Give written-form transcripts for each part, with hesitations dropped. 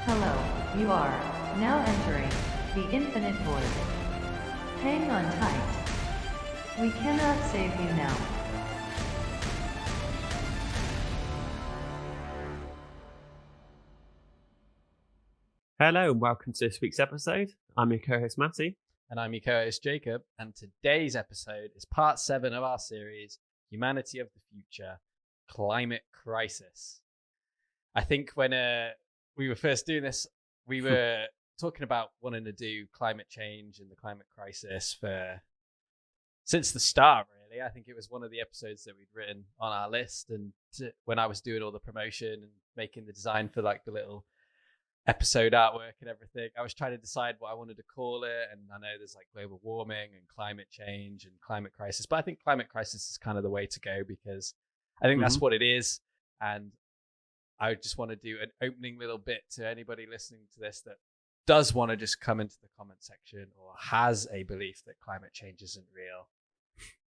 Hello, you are now entering the infinite void. Hang on tight. We cannot save you now. Hello and welcome to this week's episode. I'm your co-host Matty. And I'm your co-host Jacob, and today's episode is part 7 of our series, Humanity of the Future, Climate Crisis. I think when we were first doing this, we were talking about wanting to do climate change and the climate crisis since the start, really. I think it was one of the episodes that we'd written on our list, and when I was doing all the promotion and making the design for like the little episode artwork and everything, I was trying to decide what I wanted to call it. And I know there's like global warming and climate change and climate crisis, but I think climate crisis is kind of the way to go because I think that's what it is. And I just want to do an opening little bit to anybody listening to this that does want to just come into the comment section or has a belief that climate change isn't real.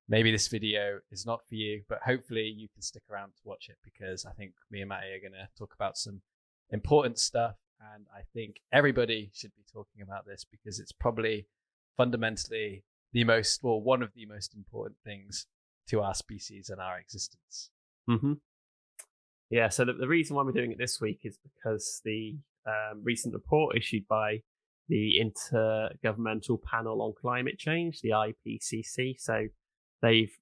Maybe this video is not for you, but hopefully you can stick around to watch it because I think me and Matty are going to talk about some important stuff. And I think everybody should be talking about this because it's probably fundamentally one of the most important things to our species and our existence. Yeah, so the reason why we're doing it this week is because the recent report issued by the Intergovernmental Panel on Climate Change, the IPCC, so they've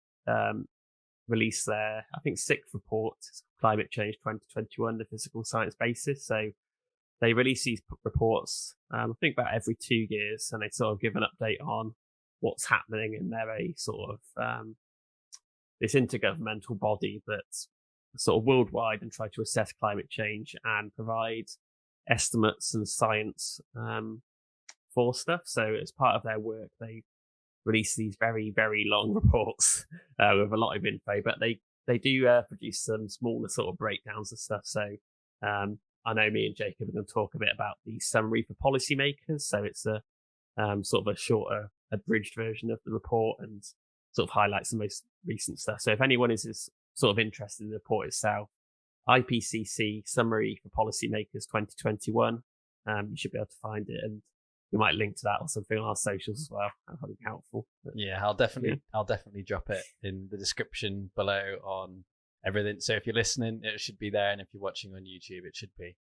released their, I think, 6th report, Climate Change 2021, the physical science basis. So they release these reports, I think, about every 2 years, and they sort of give an update on what's happening. And they're a sort of this intergovernmental body that's sort of worldwide and try to assess climate change and provide estimates and science for stuff. So as part of their work, they release these very, very long reports with a lot of info, but they do produce some smaller sort of breakdowns of stuff. So I know me and Jacob are going to talk a bit about the summary for policymakers. So it's a sort of a shorter, abridged version of the report and sort of highlights the most recent stuff. So if anyone is sort of interested in the report itself, IPCC Summary for Policymakers 2021, you should be able to find it, and we might link to that or something on our socials as well. That'll probably be helpful. Yeah, I'll definitely drop it in the description below on everything. So if you're listening, it should be there, and if you're watching on YouTube, it should be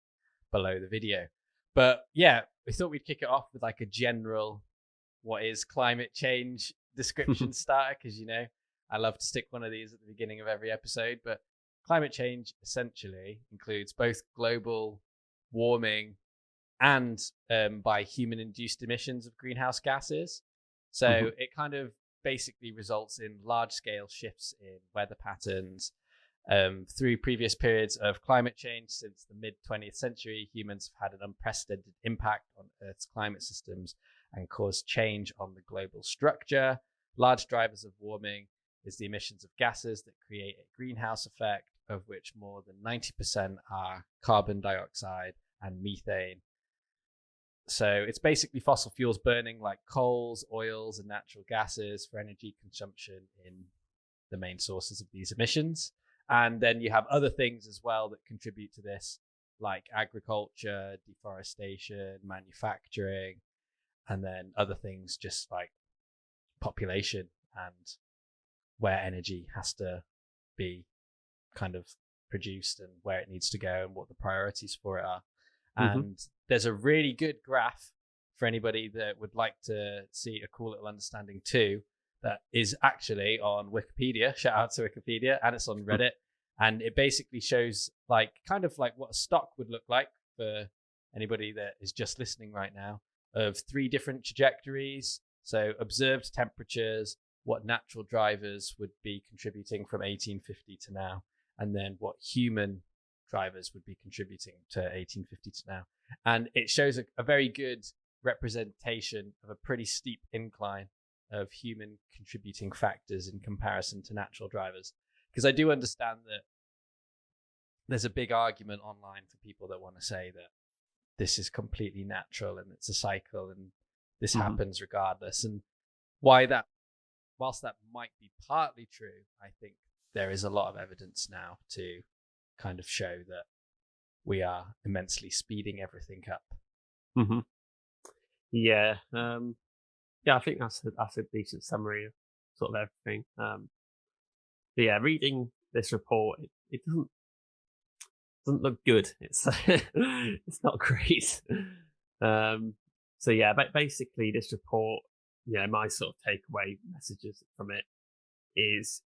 below the video. But yeah, we thought we'd kick it off with like a general what is climate change description starter, because I love to stick one of these at the beginning of every episode. But climate change essentially includes both global warming and by human induced emissions of greenhouse gases. So it kind of basically results in large scale shifts in weather patterns. Through previous periods of climate change since the mid 20th century, humans have had an unprecedented impact on Earth's climate systems and caused change on the global structure. Large drivers of warming is the emissions of gases that create a greenhouse effect, of which more than 90% are carbon dioxide and methane. So it's basically fossil fuels burning like coals, oils, and natural gases for energy consumption in the main sources of these emissions. And then you have other things as well that contribute to this, like agriculture, deforestation, manufacturing, and then other things just like population and where energy has to be kind of produced and where it needs to go and what the priorities for it are. And there's a really good graph for anybody that would like to see a cool little understanding too, that is actually on Wikipedia. Shout out to Wikipedia, and it's on Reddit. And it basically shows like kind of like what a stock would look like for anybody that is just listening right now, of 3 different trajectories. So observed temperatures, what natural drivers would be contributing from 1850 to now, and then what human drivers would be contributing to 1850 to now. And it shows a very good representation of a pretty steep incline of human contributing factors in comparison to natural drivers. Because I do understand that there's a big argument online for people that want to say that this is completely natural and it's a cycle and this happens regardless. And why that, whilst that might be partly true, I think there is a lot of evidence now to kind of show that we are immensely speeding everything up. Mm-hmm. Yeah. Yeah, I think that's a decent summary of sort of everything. But yeah, reading this report, it doesn't look good. It's it's not great. So yeah, but basically this report, my sort of takeaway messages from it is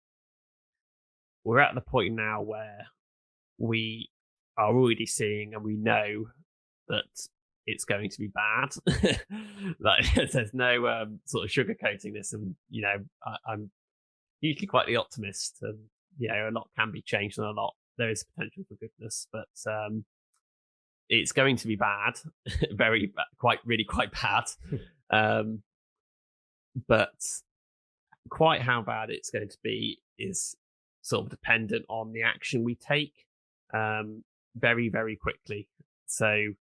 we're at the point now where we are already seeing and we know that it's going to be bad. Like there's no sort of sugarcoating this, and I'm usually quite the optimist, and a lot can be changed and a lot there is potential for goodness, but it's going to be bad, very quite bad. But quite how bad it's going to be is sort of dependent on the action we take very, very quickly. So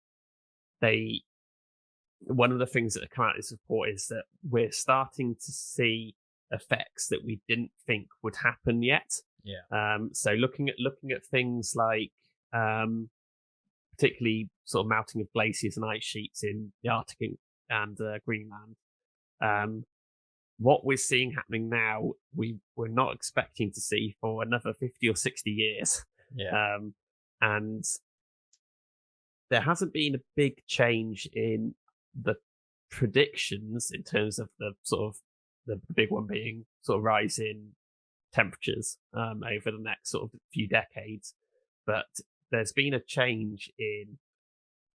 one of the things that have come out of this report is that we're starting to see effects that we didn't think would happen yet. Yeah. So looking at things like particularly sort of melting of glaciers and ice sheets in the Arctic and Greenland. What we're seeing happening now, we're not expecting to see for another 50 or 60 years. Yeah. And there hasn't been a big change in the predictions in terms of the sort of the big one being sort of rise in temperatures over the next sort of few decades. But there's been a change in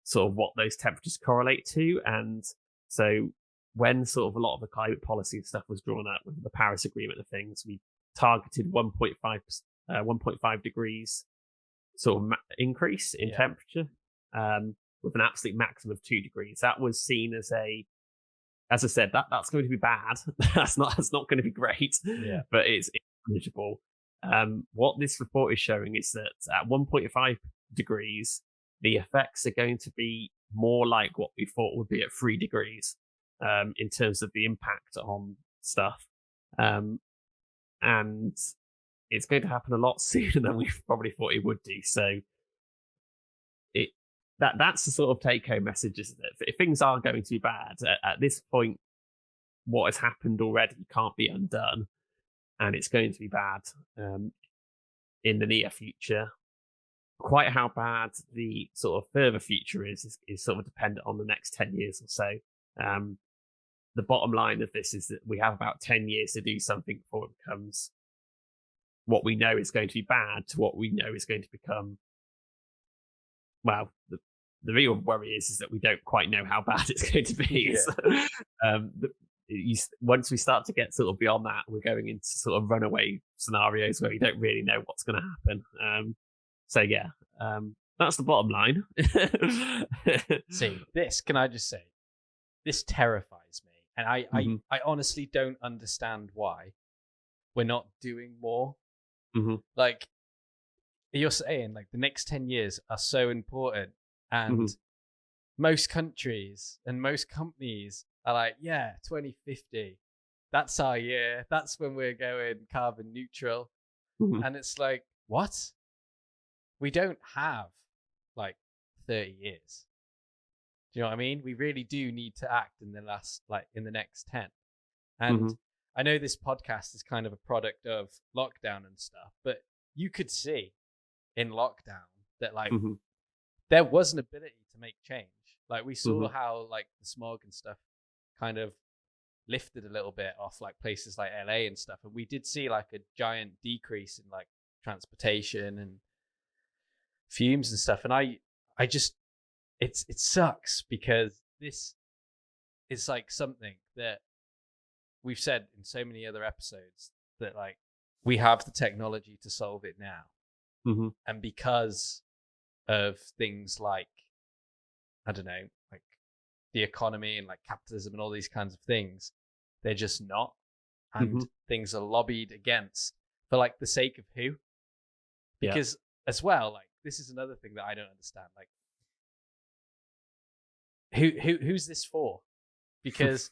sort of what those temperatures correlate to. And so when sort of a lot of the climate policy stuff was drawn up with the Paris Agreement and things, we targeted 1.5 degrees sort of increase in temperature with an absolute maximum of 2 degrees. That was seen as as I said, that's going to be bad. that's not going to be great, but it's manageable. What this report is showing is that at 1.5 degrees, the effects are going to be more like what we thought would be at 3 degrees in terms of the impact on stuff. And it's going to happen a lot sooner than we probably thought it would do. So that's the sort of take-home message, is that if things are going to be bad, at this point, what has happened already can't be undone, and it's going to be bad in the near future. Quite how bad the sort of further future is sort of dependent on the next 10 years or so. The bottom line of this is that we have about 10 years to do something before it becomes what we know is going to be bad to what we know is going to become, well, the real worry is that we don't quite know how bad it's going to be. Yeah. So, once we start to get sort of beyond that, we're going into sort of runaway scenarios where we don't really know what's going to happen. So yeah, that's the bottom line. See, can I just say, this terrifies me. And I honestly don't understand why we're not doing more. Mm-hmm. Like, you're saying, like, the next 10 years are so important. And most countries and most companies are like, 2050, that's our year. That's when we're going carbon neutral. Mm-hmm. And it's like, what? We don't have like 30 years. Do you know what I mean? We really do need to act in the next 10. And I know this podcast is kind of a product of lockdown and stuff, but you could see in lockdown that there was an ability to make change. Like, we saw how like the smog and stuff kind of lifted a little bit off like places like LA and stuff. And we did see like a giant decrease in like transportation and fumes and stuff. And I just, it sucks, because this is like something that we've said in so many other episodes, that like we have the technology to solve it now. And because of things like, I don't know, like the economy and like capitalism and all these kinds of things, they're just not. And things are lobbied against for like the sake of who? Because as well, like, this is another thing that I don't understand. Like, who's this for? Because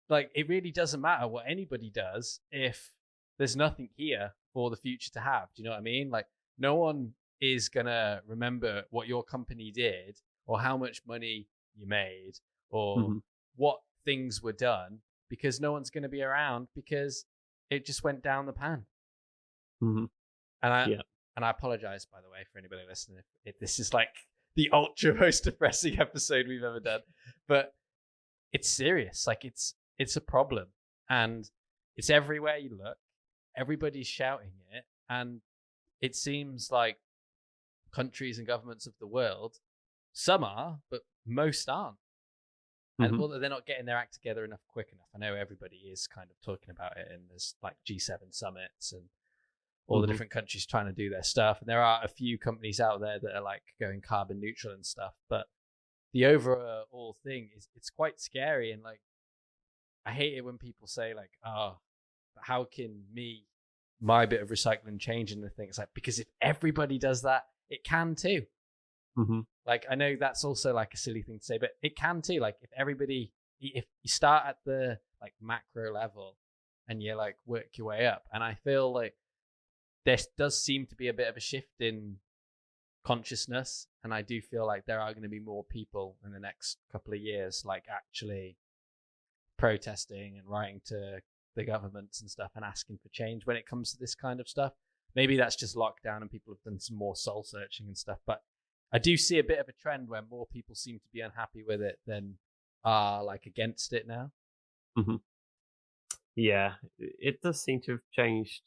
like, it really doesn't matter what anybody does if there's nothing here for the future to have. Do you know what I mean? Like, no one is going to remember what your company did or how much money you made or what things were done, because no one's going to be around because it just went down the pan. And I apologize, by the way, for anybody listening if this is like the ultra most depressing episode we've ever done, but it's serious. Like it's a problem, and it's everywhere you look. Everybody's shouting it, and it seems like countries and governments of the world, some are, but most aren't. And well, they're not getting their act together enough quick enough. I know everybody is kind of talking about it, and there's like G7 summits and all the different countries trying to do their stuff. And there are a few companies out there that are like going carbon neutral and stuff. But the overall thing is, it's quite scary. And like, I hate it when people say like, oh, how can my bit of recycling change in the thing? It's like, because if everybody does that, it can too. Like, I know that's also like a silly thing to say, but it can too. Like, if you start at the like macro level and you like work your way up, and I feel like there does seem to be a bit of a shift in consciousness, and I do feel like there are going to be more people in the next couple of years like actually protesting and writing to the governments and stuff and asking for change when it comes to this kind of stuff. Maybe that's just lockdown and people have done some more soul searching and stuff, but I do see a bit of a trend where more people seem to be unhappy with it than are like against it now. Yeah, it does seem to have changed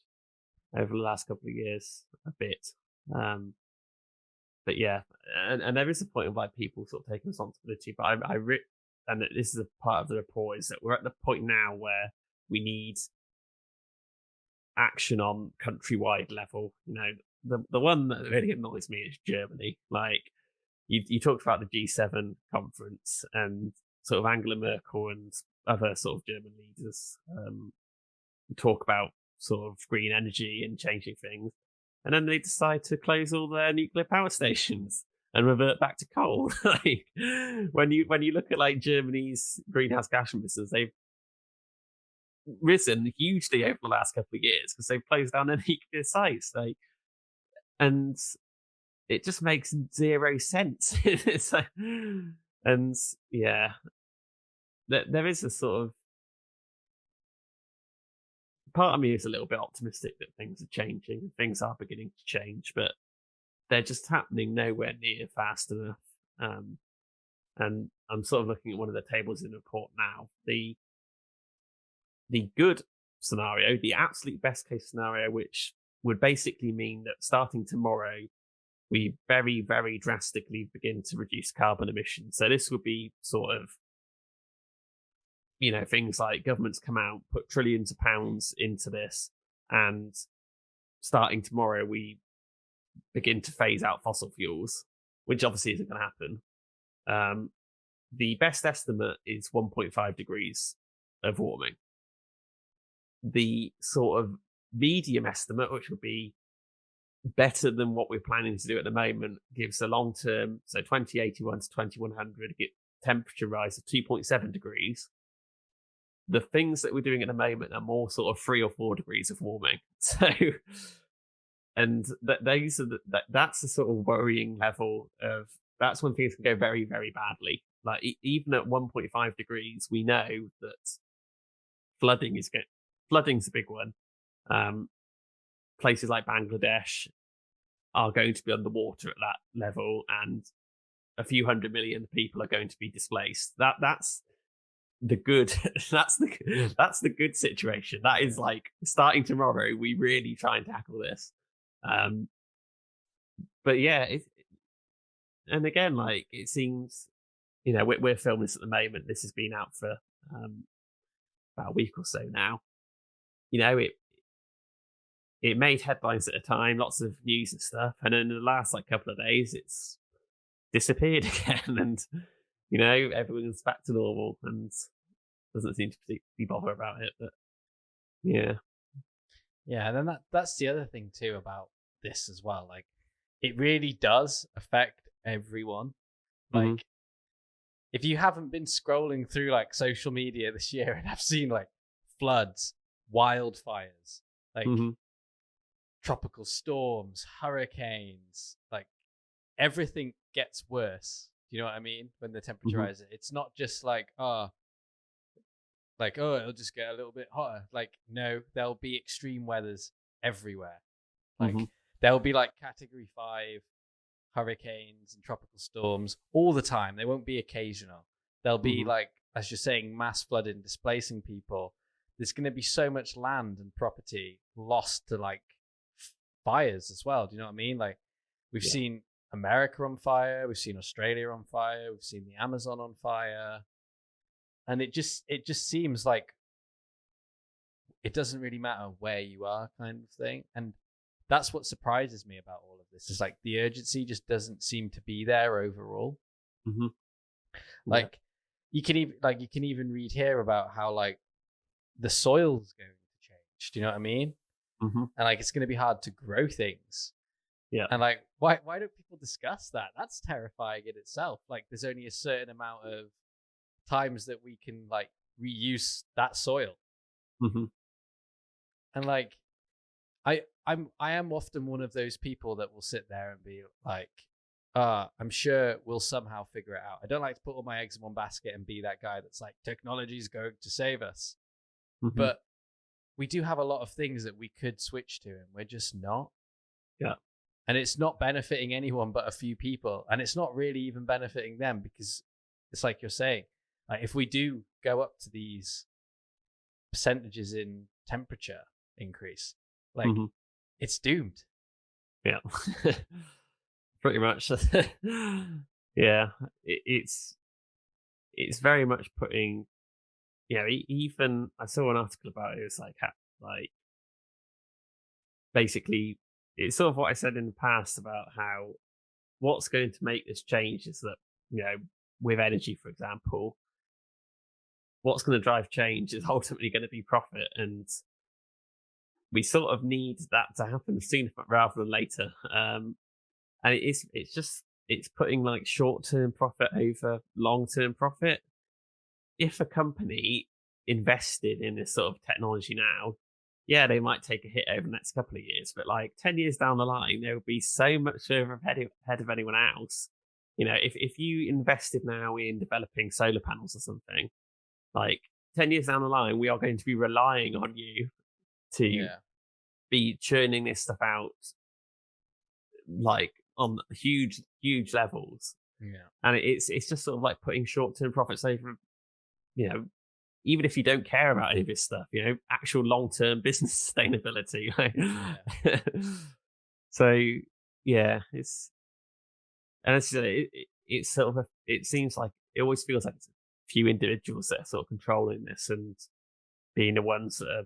over the last couple of years a bit. But yeah, and there is a point of like people sort of taking responsibility, but and this is a part of the report, is that we're at the point now where we need action on countrywide level. You know, the one that really annoys me is Germany. Like, you talked about the G7 conference and sort of Angela Merkel and other sort of German leaders talk about sort of green energy and changing things, and then they decide to close all their nuclear power stations and revert back to coal. Like, when you look at like Germany's greenhouse gas emissions, they've risen hugely over the last couple of years because they've closed down their nuclear sites. Like, and it just makes zero sense. It's like, and yeah, there is a sort of part of me is a little bit optimistic that things are changing and things are beginning to change, but they're just happening nowhere near fast enough. And I'm sort of looking at one of the tables in the report now. The good scenario, the absolute best case scenario, which would basically mean that starting tomorrow, we very, very drastically begin to reduce carbon emissions. So this would be sort of, you know, things like governments come out, put trillions of pounds into this, and starting tomorrow, we begin to phase out fossil fuels, which obviously isn't going to happen. The best estimate is 1.5 degrees of warming. The sort of medium estimate, which would be better than what we're planning to do at the moment, gives a long term, so 2081 to 2100, get temperature rise of 2.7 degrees. The things that we're doing at the moment are more sort of 3 or 4 degrees of warming. So, and that's the sort of worrying level of, that's when things can go very, very badly. Like, even at 1.5 degrees, we know that flooding's a big one. Places like Bangladesh are going to be underwater at that level, and a few 100 million people are going to be displaced. That's the good. that's the good situation. That is like, starting tomorrow, we really try and tackle this. But yeah, and again, like, it seems, you know, we're filming this at the moment. This has been out for about a week or so now. You know, it made headlines at a time, lots of news and stuff, and then in the last like couple of days, it's disappeared again, and you know, everyone's back to normal and doesn't seem to be bothered about it. But yeah, and then that's the other thing too about this as well. Like, it really does affect everyone. Like, if you haven't been scrolling through like social media this year and have seen like floods, wildfires, like tropical storms, hurricanes, everything gets worse. Do you know what I mean? When the temperature rises, it's not just like, oh, it'll just get a little bit hotter. Like, no, there'll be extreme weathers everywhere. Like, there'll be like Category 5 hurricanes and tropical storms all the time. They won't be occasional. There'll be like, as you're saying, mass flooding, displacing people. There's going to be so much land and property lost to like fires as well. Do you know what I mean? Like, we've seen America on fire, we've seen Australia on fire, we've seen the Amazon on fire, and it just seems like it doesn't really matter where you are, kind of thing. And that's what surprises me about all of this, is like the urgency just doesn't seem to be there overall. Like, you can even read here about how like the soil's going to change. Do you know what I mean? And like, it's going to be hard to grow things. Yeah. And like, why don't people discuss that? That's terrifying in itself. Like, there's only a certain amount of times that we can like reuse that soil. And like, I am often one of those people that will sit there and be like, I'm sure we'll somehow figure it out. I don't like to put all my eggs in one basket and be that guy that's like, technology's going to save us. But we do have a lot of things that we could switch to, and we're just not. Yeah. And it's not benefiting anyone but a few people. And it's not really even benefiting them, because it's like you're saying, like, if we do go up to these percentages in temperature increase, like, it's doomed. Yeah. Pretty much. Yeah. It's very much putting, even I saw an article about it. It's like, basically, it's sort of what I said in the past about how what's going to make this change is that, with energy, for example, what's going to drive change is ultimately going to be profit. And we sort of need that to happen sooner rather than later. And it's putting like short-term profit over long-term profit. If a company invested in this sort of technology now, they might take a hit over the next couple of years, but like 10 years down the line, there will be so much further ahead of anyone else. If you invested now in developing solar panels or something, like 10 years down the line, we are going to be relying on you to be churning this stuff out, like on huge levels. And it's just sort of like putting short-term profits over, even if you don't care about any of this stuff, actual long-term business sustainability. So it's sort of it seems like it always feels like it's a few individuals that are sort of controlling this and being the ones that are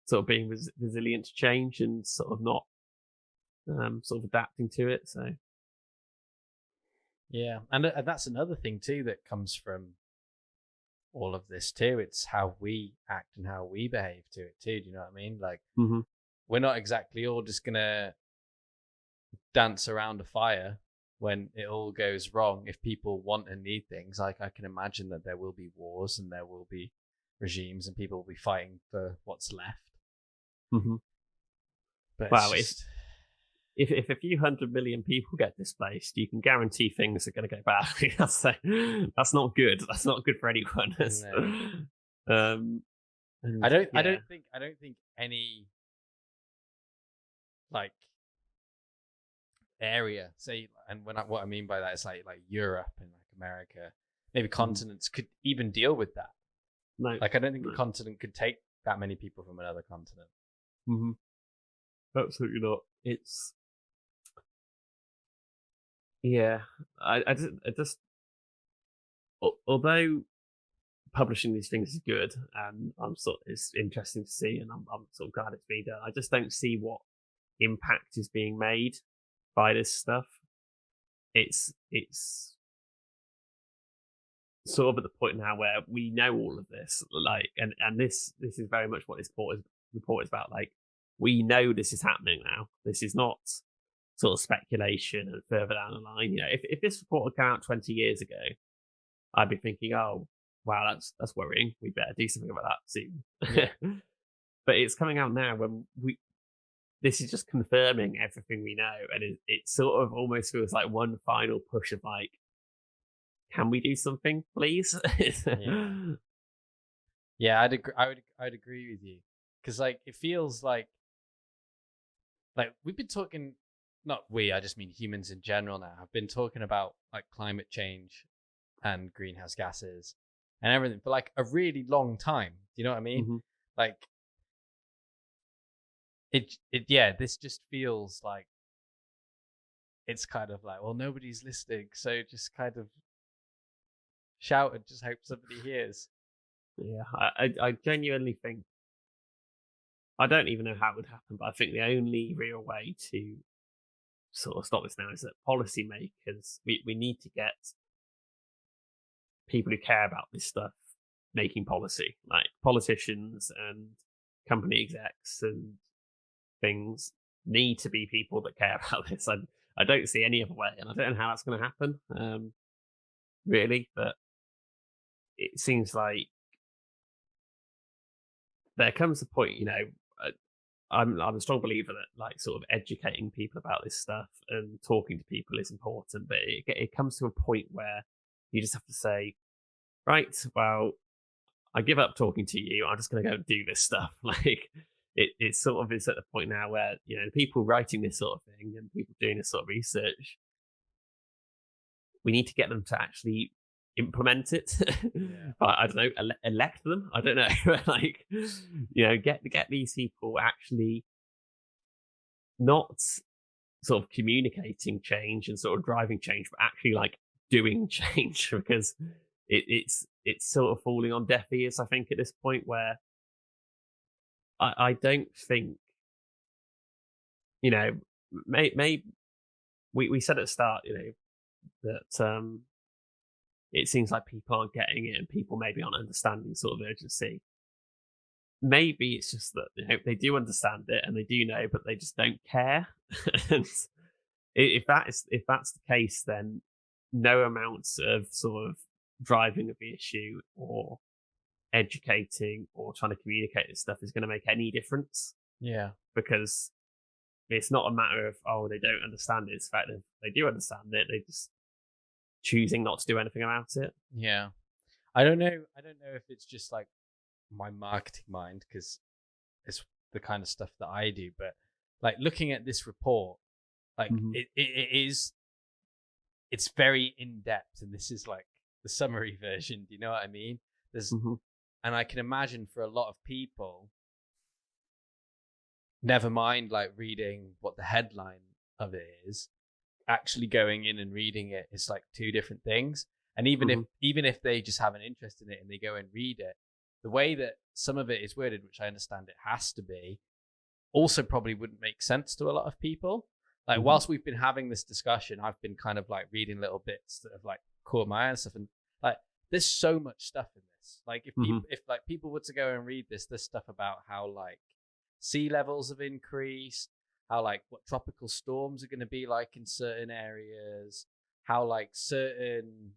sort of being resilient to change and sort of not sort of adapting to it. So and that's another thing too that comes from all of this too. It's how we act and how we behave to it too. Do you know what I mean? Like, we're not exactly all just gonna dance around a fire when it all goes wrong. If people want and need things, like, I can imagine that there will be wars and there will be regimes and people will be fighting for what's left. But wow, if a few 100 million people get displaced, you can guarantee things are going to go badly. That's not good. That's not good for anyone. No. I don't think any like area, say, and what I mean by that is like Europe and like America, maybe continents could even deal with that. No, like, I don't think a continent could take that many people from another continent. Absolutely not. It's I just although publishing these things is good and it's interesting to see, and I'm sort of glad it's being done, I just don't see what impact is being made by this stuff. It's sort of at the point now where we know all of this, like, and this is very much what this report is about. Like, we know this is happening now. This is not sort of speculation and further down the line. If this report had come out 20 years ago, I'd be thinking, oh wow, that's worrying. We better do something about that soon. But it's coming out now when this is just confirming everything we know, and it sort of almost feels like one final push of like, can we do something, please? Yeah, I'd agree with you, because like it feels like we've been talking, not we, I just mean humans in general now, have been talking about like climate change and greenhouse gases and everything for like a really long time. Do you know what I mean? Mm-hmm. Like yeah, this just feels like it's kind of like, well, nobody's listening, so just kind of shout and just hope somebody hears. Yeah, I genuinely think, I don't even know how it would happen, but I think the only real way to sort of stop this now is that policymakers, we need to get people who care about this stuff making policy, like politicians and company execs and things need to be people that care about this. I don't see any other way, and I don't know how that's going to happen, really, but it seems like there comes a point, I'm a strong believer that like sort of educating people about this stuff and talking to people is important, but it comes to a point where you just have to say, right, well, I give up talking to you. I'm just going to go and do this stuff. Like it sort of is at the point now where the people writing this sort of thing and people doing this sort of research, we need to get them to actually implement it. Yeah. I don't know, elect them. I don't know, like get these people actually not sort of communicating change and sort of driving change, but actually like doing change, because it's sort of falling on deaf ears, I think, at this point, where I don't think, maybe we said at the start, that it seems like people aren't getting it and people maybe aren't understanding sort of urgency. Maybe it's just that they do understand it and they do know, but they just don't care. And if that's the case, then no amounts of sort of driving of the issue or educating or trying to communicate this stuff is going to make any difference. Yeah, because it's not a matter of, oh, they don't understand it. It's the fact that they do understand it, they just choosing not to do anything about it. Yeah, I don't know if it's just like my marketing mind, because it's the kind of stuff that I do, but like looking at this report, like it's very in depth, and this is like the summary version. Do you know what I mean? There's and I can imagine for a lot of people, never mind like reading what the headline of it is, actually going in and reading it is like two different things. And even if they just have an interest in it and they go and read it, the way that some of it is worded, which I understand it has to be, also probably wouldn't make sense to a lot of people. Like whilst we've been having this discussion, I've been kind of like reading little bits that have like caught my eye and stuff, and like there's so much stuff in this. Like if people were to go and read this, there's stuff about how like sea levels have increased, how like what tropical storms are going to be like in certain areas, how like certain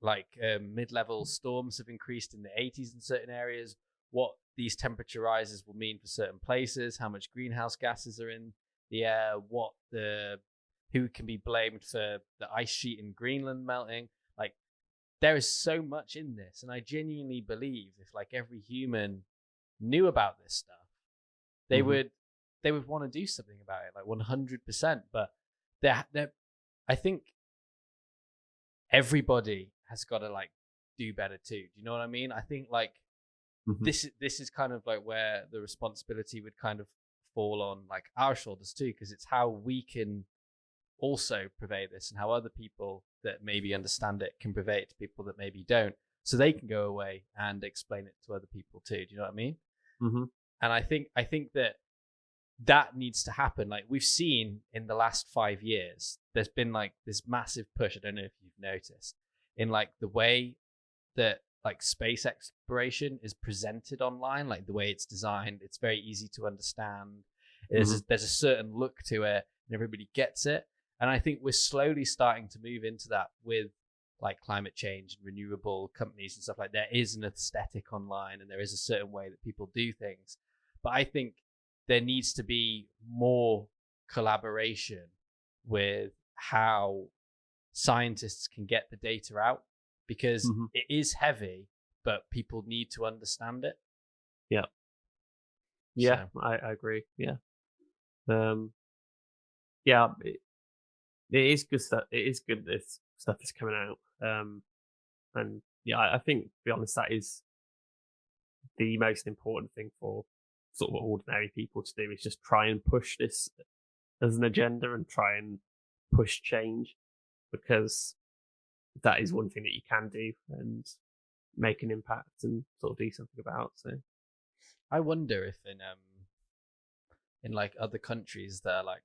like mid-level storms have increased in the 80s in certain areas, what these temperature rises will mean for certain places, how much greenhouse gases are in the air, who can be blamed for the ice sheet in Greenland melting. Like there is so much in this, and I genuinely believe if like every human knew about this stuff, they would want to do something about it, like 100%. But I think everybody has got to like do better too. Do you know what I mean? I think like this is kind of like where the responsibility would kind of fall on like our shoulders too, because it's how we can also purvey this, and how other people that maybe understand it can purvey it to people that maybe don't, so they can go away and explain it to other people too. Do you know what I mean? And I think that needs to happen. Like we've seen in the last 5 years, there's been like this massive push. I don't know if you've noticed, in like the way that like space exploration is presented online, like the way it's designed, it's very easy to understand. There's a certain look to it, and everybody gets it. And I think we're slowly starting to move into that with like climate change and renewable companies and stuff. Like there is an aesthetic online, and there is a certain way that people do things. But I think there needs to be more collaboration with how scientists can get the data out, because it is heavy, but people need to understand it. Yeah. Yeah, so. I agree. Yeah. Yeah, it is good stuff. It is good this stuff is coming out. And yeah, I think, to be honest, that is the most important thing for sort of ordinary people to do, is just try and push this as an agenda and try and push change, because that is one thing that you can do and make an impact and sort of do something about. So I wonder if in like other countries that are like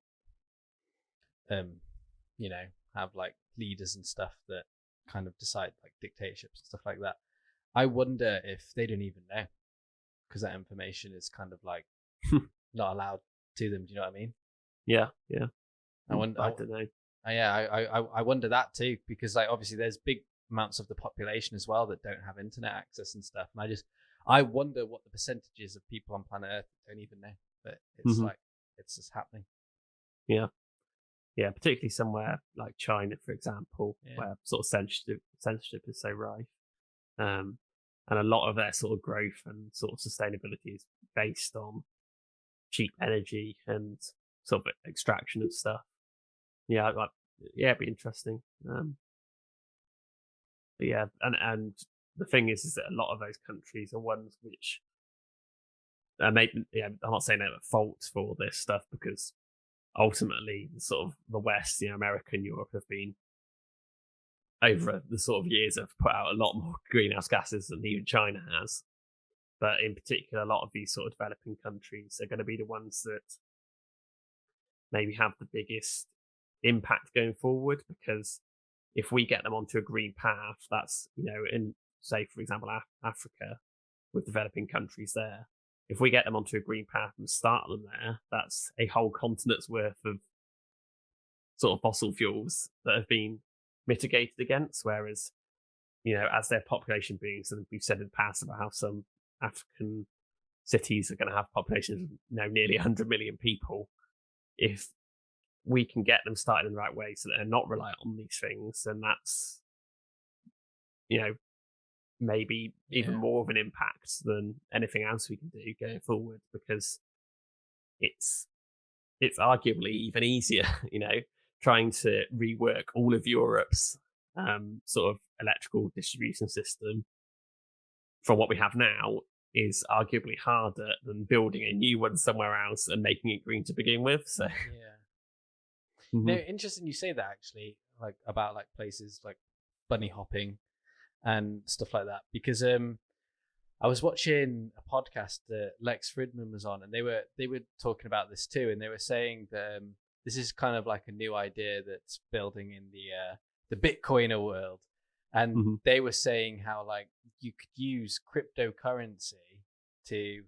you know, have like leaders and stuff that kind of decide, like dictatorships and stuff like that, I wonder if they don't even know, because that information is kind of like not allowed to them. Do you know what I mean? Yeah. I don't know. I wonder that too, because like obviously there's big amounts of the population as well that don't have internet access and stuff, and I wonder what the percentages of people on planet Earth don't even know, but it's like it's just happening. Yeah, particularly somewhere like China, for example, where sort of censorship is so rife, and a lot of their sort of growth and sort of sustainability is based on cheap energy and sort of extraction of stuff. Yeah, like it'd be interesting. But yeah, and the thing is that a lot of those countries are ones which I'm not saying they're at fault for this stuff, because ultimately sort of the West, America and Europe have been, over the sort of years, have put out a lot more greenhouse gases than even China has. But in particular, a lot of these sort of developing countries are going to be the ones that maybe have the biggest impact going forward, because if we get them onto a green path, that's, in, say, for example, Africa, with developing countries there, if we get them onto a green path and start them there, that's a whole continent's worth of sort of fossil fuels that have been mitigated against. Whereas, as their population booms, and we've said in the past about how some African cities are going to have populations of nearly 100 million people, if we can get them started in the right way so that they're not reliant on these things, and that's, maybe even more of an impact than anything else we can do going forward, because it's arguably even easier, trying to rework all of Europe's sort of electrical distribution system from what we have now is arguably harder than building a new one somewhere else and making it green to begin with. So no, interesting you say that, actually, like about like places like bunny hopping and stuff like that, because I was watching a podcast that Lex Fridman was on, and they were talking about this too, and they were saying that this is kind of like a new idea that's building in the Bitcoiner world, and they were saying how like you could use cryptocurrency to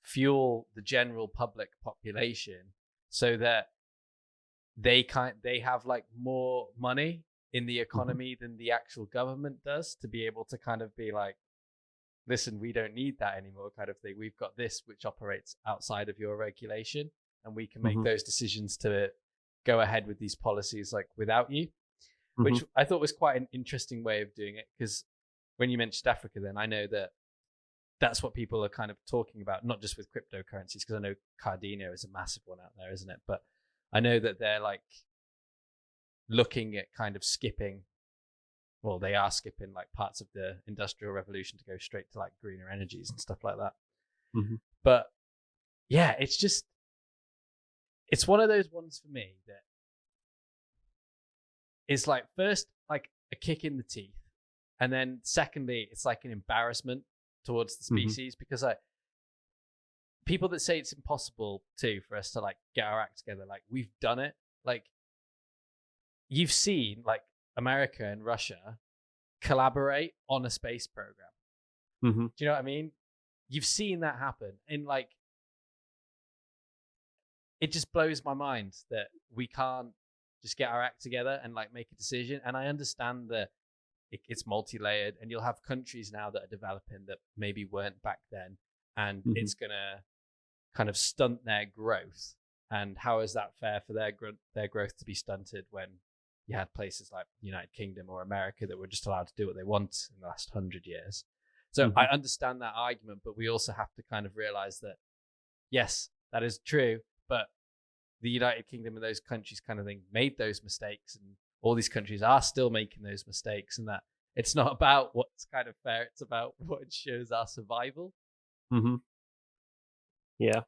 fuel the general public population so that they have like more money in the economy than the actual government does, to be able to kind of be like, listen, we don't need that anymore, kind of thing. We've got this which operates outside of your regulation, and we can make those decisions to go ahead with these policies like without you, which I thought was quite an interesting way of doing it. Because when you mentioned Africa, then I know that that's what people are kind of talking about, not just with cryptocurrencies, because I know Cardino is a massive one out there, isn't it? But I know that they're like looking at kind of they are skipping like parts of the Industrial Revolution to go straight to like greener energies and stuff like that. But yeah, it's one of those ones for me that is like, first, like a kick in the teeth, and then secondly, it's like an embarrassment towards the species, because like people that say it's impossible for us to like get our act together, like we've done it. Like you've seen like America and Russia collaborate on a space program. Do you know what I mean? You've seen that happen, and like it just blows my mind that we can't just get our act together and like make a decision. And I understand that it's multi-layered, and you'll have countries now that are developing that maybe weren't back then, and it's gonna kind of stunt their growth. And how is that fair for their growth to be stunted when you had places like the United Kingdom or America that were just allowed to do what they want in the last 100 years? So I understand that argument, but we also have to kind of realize that, yes, that is true, but the United Kingdom and those countries kind of thing made those mistakes, and all these countries are still making those mistakes, and that it's not about what's kind of fair, it's about what ensures our survival. Yeah.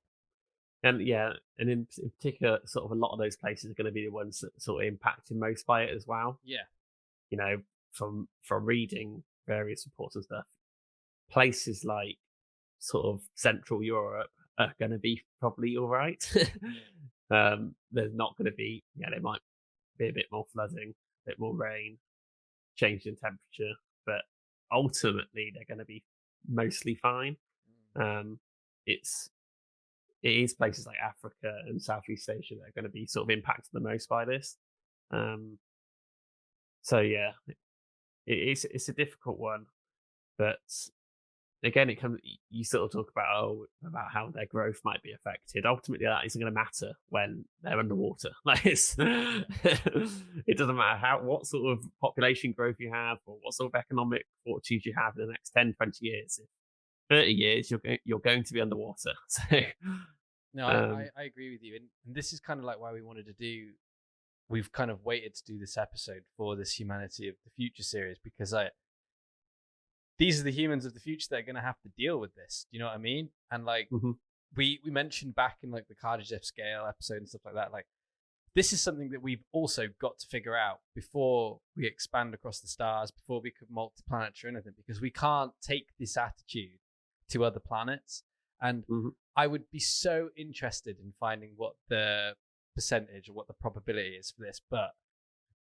And in particular, sort of a lot of those places are going to be the ones that sort of impacted most by it as well. Yeah. You know, from reading various reports and stuff, places like sort of Central Europe are going to be probably all right. There's not going to be, there might be a bit more flooding, a bit more rain, change in temperature, but ultimately they're going to be mostly fine. It is places like Africa and Southeast Asia that are going to be sort of impacted the most by this. So yeah, it's a difficult one, but again, it comes. You sort of talk about how their growth might be affected. Ultimately, that isn't going to matter when they're underwater. Like it doesn't matter what sort of population growth you have or what sort of economic fortunes you have in the next 10, 20 years. 30 years, you're going to be underwater. So no, I agree with you, and this is kind of like why we've kind of waited to do this episode for this Humanity of the Future series, because these are the humans of the future that are going to have to deal with this. Do you know what I mean? And like we mentioned back in like the Kardashev scale episode and stuff like that, like this is something that we've also got to figure out before we expand across the stars, before we could multi-planetary or anything, because we can't take this attitude to other planets. And I would be so interested in finding what the percentage or what the probability is for this, but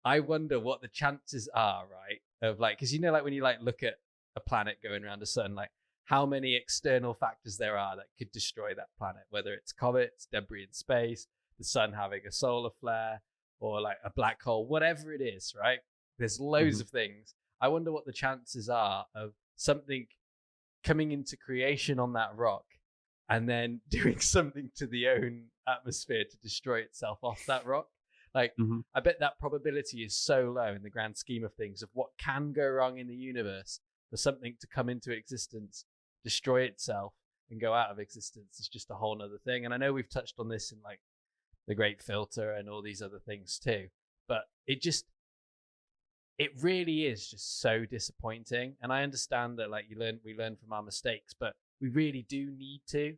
I wonder what the chances are, right? Of like, because like when you like look at a planet going around the sun, like how many external factors there are that could destroy that planet, whether it's comets, debris in space, the sun having a solar flare, or like a black hole, whatever it is, right? There's loads of things. I wonder what the chances are of something coming into creation on that rock and then doing something to the own atmosphere to destroy itself off that rock. Like, I bet that probability is so low in the grand scheme of things of what can go wrong in the universe for something to come into existence, destroy itself, and go out of existence is just a whole nother thing. And I know we've touched on this in like the Great Filter and all these other things too, but it really is just so disappointing. And I understand that like we learn from our mistakes, but we really do need to.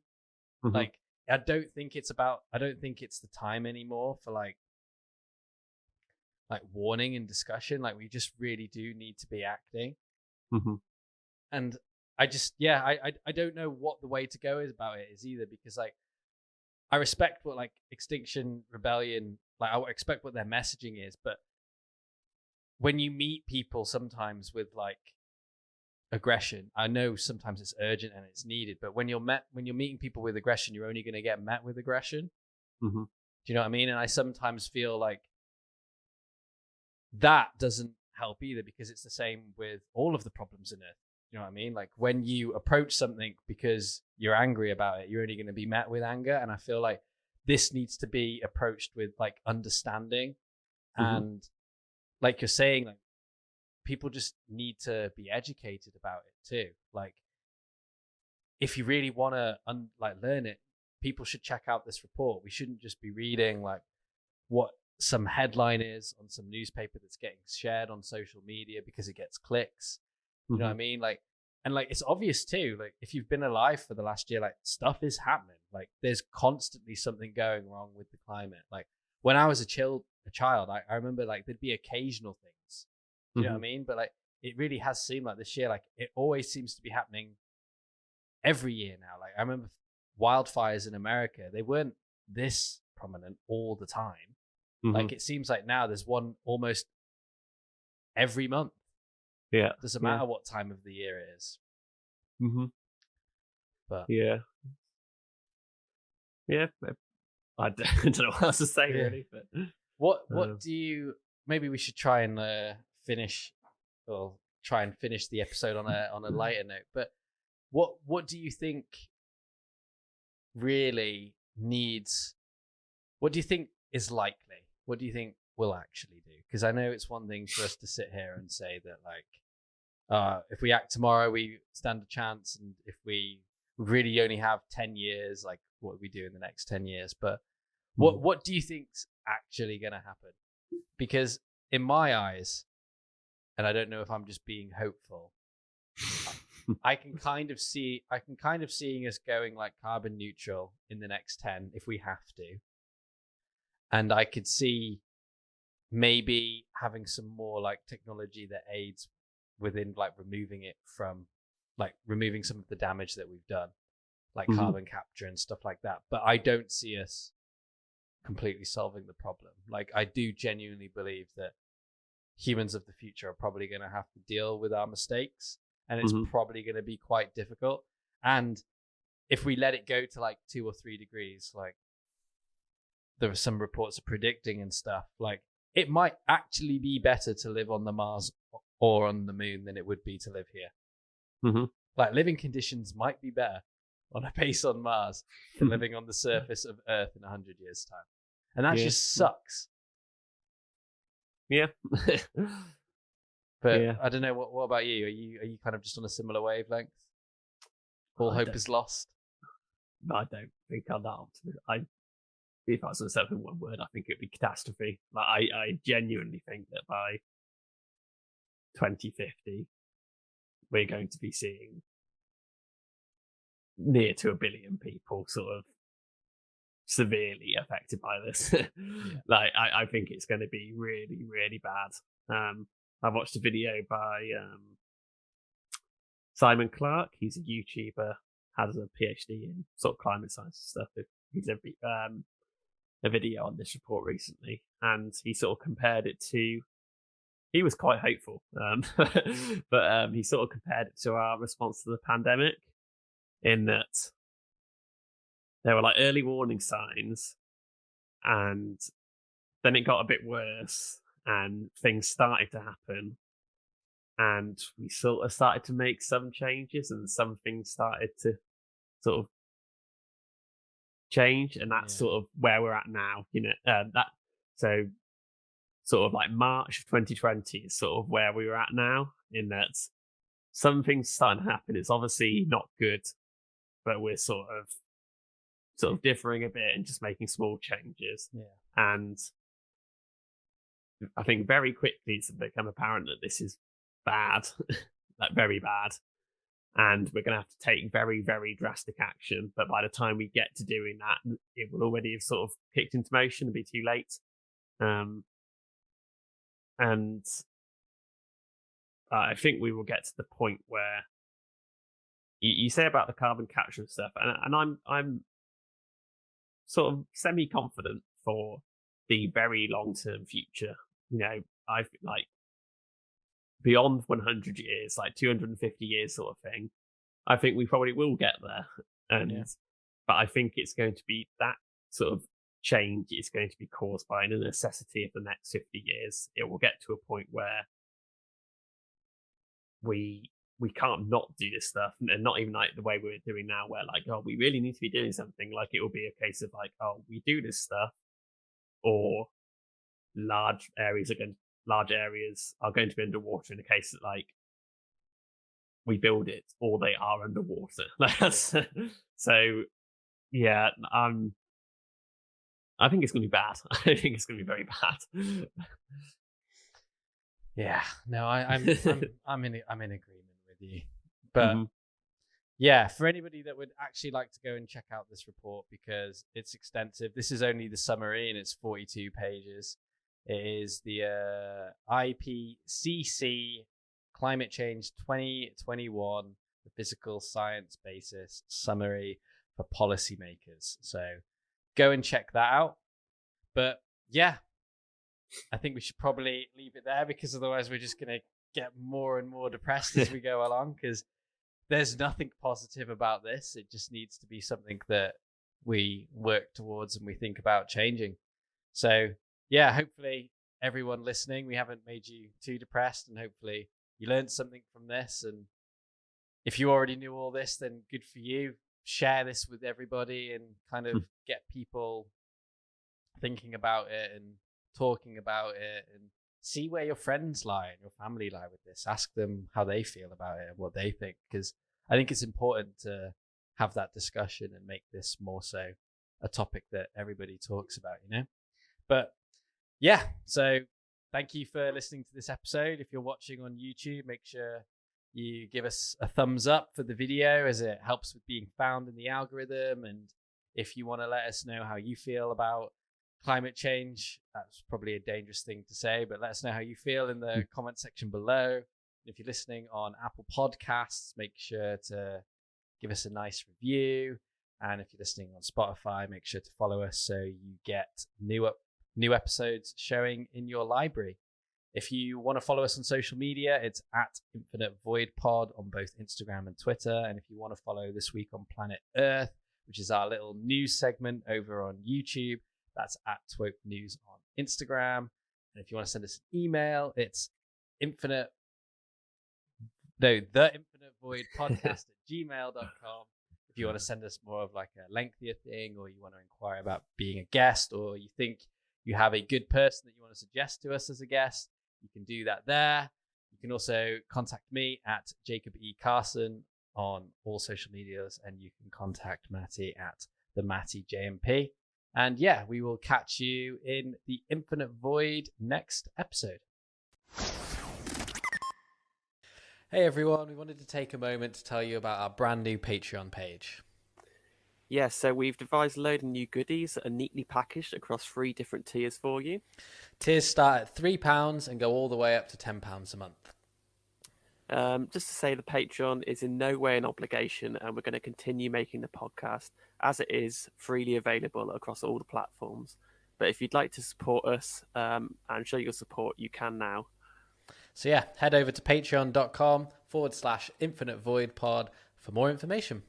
Like, I don't think it's the time anymore for like warning and discussion. Like, we just really do need to be acting. And I just, I don't know what the way to go is about it is either, because like I respect what like Extinction Rebellion, like I expect what their messaging is, but when you meet people sometimes with like aggression, I know sometimes it's urgent and it's needed, but when you're meeting people with aggression, you're only going to get met with aggression. Do you know what I mean? And I sometimes feel like that doesn't help either, because it's the same with all of the problems in Earth. You know what I mean? Like when you approach something because you're angry about it, you're only going to be met with anger. And I feel like this needs to be approached with like understanding. And like you're saying, like people just need to be educated about it too. Like if you really want to learn it, people should check out this report. We shouldn't just be reading like what some headline is on some newspaper that's getting shared on social media because it gets clicks. You know what I mean? Like, and like, it's obvious too, like if you've been alive for the last year, like stuff is happening. Like there's constantly something going wrong with the climate. Like when I was a child, I remember like there'd be occasional things, you know what I mean? But like, it really has seemed like this year, like it always seems to be happening every year now. Like I remember wildfires in America, they weren't this prominent all the time. Like it seems like now there's one almost every month. Yeah. Doesn't matter what time of the year it is. But yeah, I don't know what else to say really. But what do you? Maybe we should try and finish the episode on a lighter note. But what do you think really needs, what do you think is likely? What do you think we'll actually do? Because I know it's one thing for us to sit here and say that, like, if we act tomorrow, we stand a chance. And if we really only have 10 years, like, what do we do in the next 10 years? But what do you think's actually going to happen? Because in my eyes, and I don't know if I'm just being hopeful, I can kind of seeing us going like carbon neutral in the next 10 if we have to. And I could see maybe having some more like technology that aids within like removing some of the damage that we've done, like carbon capture and stuff like that. But I don't see us completely solving the problem. Like, I do genuinely believe that humans of the future are probably going to have to deal with our mistakes, and it's probably going to be quite difficult. And if we let it go to like 2 or 3 degrees, like there are some reports are predicting and stuff, like it might actually be better to live on the Mars or on the moon than it would be to live here. Like, living conditions might be better on a base on Mars than living on the surface of Earth in 100 years' time. And that just sucks. Yeah. But I don't know. What about you? Are you kind of just on a similar wavelength? All hope is lost. I don't think I'm that optimistic. If I was going to say it in one word, I think it'd be catastrophe. Like, I genuinely think that by 2050, we're going to be seeing near to 1 billion people sort of severely affected by this. Like, I think it's going to be really, really bad. I watched a video by Simon Clark. He's a YouTuber, has a PhD in sort of climate science and stuff. He's a video on this report recently, and he sort of compared it to, he was quite hopeful, but he sort of compared it to our response to the pandemic, in that there were like early warning signs, and then it got a bit worse and things started to happen, and we sort of started to make some changes, and some things started to sort of change, and that's sort of where we're at now, so sort of like March of 2020 is sort of where we were at now, in that some things starting to happen. It's obviously not good, but we're sort of differing a bit and just making small changes. And I think very quickly it's become apparent that this is bad, like very bad, and we're going to have to take very, very drastic action. But by the time we get to doing that, it will already have sort of kicked into motion and be too late. And I think we will get to the point where you say about the carbon capture and stuff, and I'm sort of semi-confident for the very long-term future. I've like beyond 100 years, like 250 years sort of thing. I think we probably will get there, but I think it's going to be that sort of change is going to be caused by the necessity of the next 50 years. It will get to a point where we can't not do this stuff, and not even like the way we're doing now, where like, oh, we really need to be doing something. Like, it will be a case of like, oh, we do this stuff, or large areas are going to be underwater, in the case that like we build it or they are underwater. So yeah, I think it's going to be bad. I think it's going to be very bad. Yeah, no, I'm in agreement with you. But yeah, for anybody that would actually like to go and check out this report, because it's extensive. This is only the summary, and it's 42 pages. It is the IPCC Climate Change 2021, the Physical Science Basis Summary for Policymakers. So go and check that out. But yeah, I think we should probably leave it there, because otherwise we're just going to get more and more depressed as we go along, because there's nothing positive about this. It just needs to be something that we work towards and we think about changing. So yeah, hopefully everyone listening, we haven't made you too depressed, and hopefully you learned something from this. And if you already knew all this, then good for you. share this with everybody and kind of get people thinking about it and talking about it, and see where your friends lie and your family lie with this. Ask them how they feel about it and what they think, because I think it's important to have that discussion and make this more so a topic that everybody talks about, you know? But yeah, so thank you for listening to this episode. If you're watching on YouTube, make sure you give us a thumbs up for the video, as it helps with being found in the algorithm. And if you want to let us know how you feel about climate change, that's probably a dangerous thing to say, but let us know how you feel in the comment section below. If you're listening on Apple Podcasts, make sure to give us a nice review. And if you're listening on Spotify, make sure to follow us so you get new episodes showing in your library. If you want to follow us on social media, it's at Infinite Void Pod on both Instagram and Twitter. And if you want to follow This Week on Planet Earth, which is our little news segment over on YouTube, that's at Twoke News on Instagram. And if you want to send us an email, it's the Infinite Void Podcast at gmail.com. If you want to send us more of like a lengthier thing, or you want to inquire about being a guest, or you think you have a good person that you want to suggest to us as a guest, you can do that there. You can also contact me at Jacob E. Carson on all social medias, and you can contact Matty at the Matty JMP. And yeah, we will catch you in the Infinite Void next episode. Hey everyone, we wanted to take a moment to tell you about our brand new Patreon page. Yeah, so we've devised a load of new goodies that are neatly packaged across 3 different tiers for you. Tiers start at £3 and go all the way up to £10 a month. Just to say, the Patreon is in no way an obligation, and we're going to continue making the podcast as it is, freely available across all the platforms. But if you'd like to support us and show your support, you can now. So yeah, head over to patreon.com/Infinite Void Pod for more information.